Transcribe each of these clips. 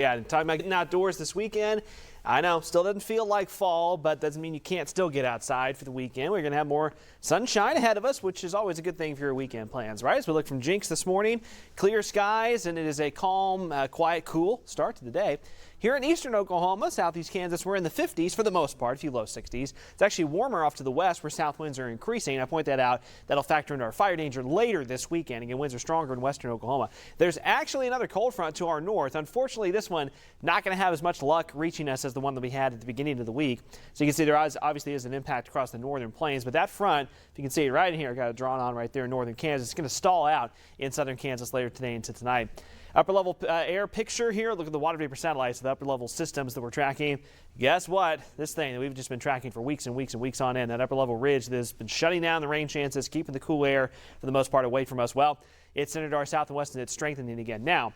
Yeah, and talking about getting outdoors this weekend, I know, still doesn't feel like fall, but doesn't mean you can't still get outside for the weekend. We're going to have more sunshine ahead of us, which is always a good thing for your weekend plans, right? As we look from Jinx this morning, clear skies, and it is a calm, quiet, cool start to the day. Here in eastern Oklahoma, southeast Kansas, we're in the 50s for the most part, a few low 60s. It's actually warmer off to the west where south winds are increasing. I point that out. That'll factor into our fire danger later this weekend. Again, winds are stronger in western Oklahoma. There's actually another cold front to our north. Unfortunately, this one not going to have as much luck reaching us as the one that we had at the beginning of the week. So you can see there obviously is an impact across the northern plains, but that front, if you can see it right in here, got it drawn on right there in northern Kansas. It's going to stall out in southern Kansas later today into tonight. Upper level air picture here. Look at the water vapor satellites, the upper level systems that we're tracking. Guess what? This thing that we've just been tracking for weeks and weeks and weeks on end, that upper level ridge that has been shutting down the rain chances, keeping the cool air for the most part away from us. Well, it's centered to our south and west, and it's strengthening again. Now,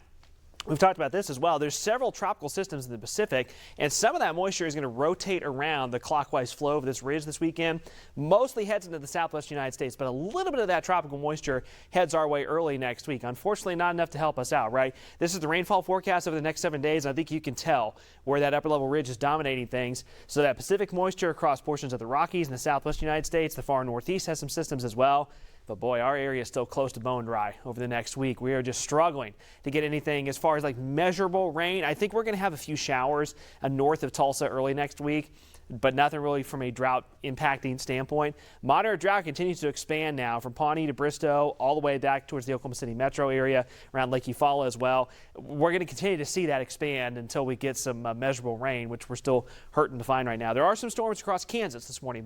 we've talked about this as well. There's several tropical systems in the Pacific, and some of that moisture is going to rotate around the clockwise flow of this ridge this weekend. Mostly heads into the southwest United States, but a little bit of that tropical moisture heads our way early next week. Unfortunately, not enough to help us out, right? This is the rainfall forecast over the next 7 days. I think you can tell where that upper level ridge is dominating things. So that Pacific moisture across portions of the Rockies and the southwest United States, the far northeast has some systems as well. But boy, our area is still close to bone dry over the next week. We are just struggling to get anything as far as like measurable rain. I think we're going to have a few showers north of Tulsa early next week, but nothing really from a drought impacting standpoint. Moderate drought continues to expand now from Pawnee to Bristow, all the way back towards the Oklahoma City metro area, around Lake Eufaula as well. We're going to continue to see that expand until we get some measurable rain, which we're still hurting to find right now. There are some storms across Kansas this morning,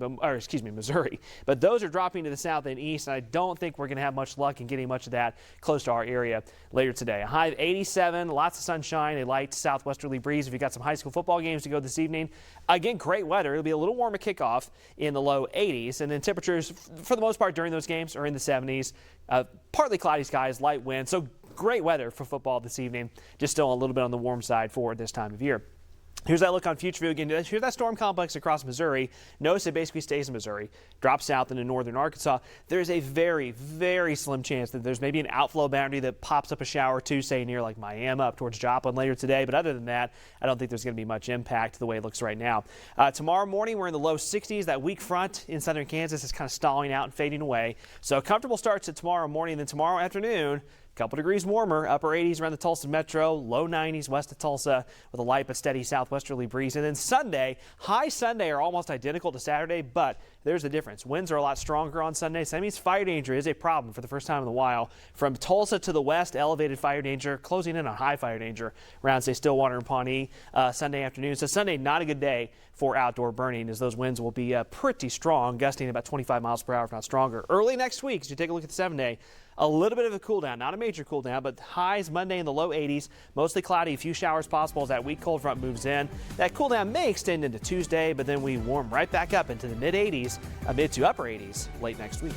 Missouri, but those are dropping to the south and east, and I don't think we're going to have much luck in getting much of that close to our area later today. A high of 87, lots of sunshine, a light southwesterly breeze. If you've got some high school football games to go this evening, again, great weather. It'll be a little warmer kickoff in the low 80s, and then temperatures for the most part during those games are in the 70s. Partly cloudy skies, light wind, so great weather for football this evening. Just still a little bit on the warm side for this time of year. Here's that look on future view again. Here's that storm complex across Missouri. Notice it basically stays in Missouri, drops south into northern Arkansas. There's a very, very slim chance that there's maybe an outflow boundary that pops up a shower or two, say near like Miami up towards Joplin later today. But other than that, I don't think there's going to be much impact the way it looks right now. Tomorrow morning, we're in the low 60s. That weak front in southern Kansas is kind of stalling out and fading away. So a comfortable start to tomorrow morning, then tomorrow afternoon, couple degrees warmer, upper 80s around the Tulsa metro, low 90s west of Tulsa with a light but steady southwesterly breeze. And then Sunday, high Sunday are almost identical to Saturday, but there's a difference. Winds are a lot stronger on Sunday, so that means fire danger is a problem for the first time in a while. From Tulsa to the west, elevated fire danger, closing in on high fire danger around, say, Stillwater and Pawnee Sunday afternoon. So Sunday, not a good day for outdoor burning, as those winds will be pretty strong, gusting about 25 miles per hour, if not stronger. Early next week, as you take a look at the 7-day, a little bit of a cool down, not a major cool down, but highs Monday in the low 80s, mostly cloudy, a few showers possible as that weak cold front moves in. That cool down may extend into Tuesday, but then we warm right back up into the mid 80s, mid to upper 80s late next week.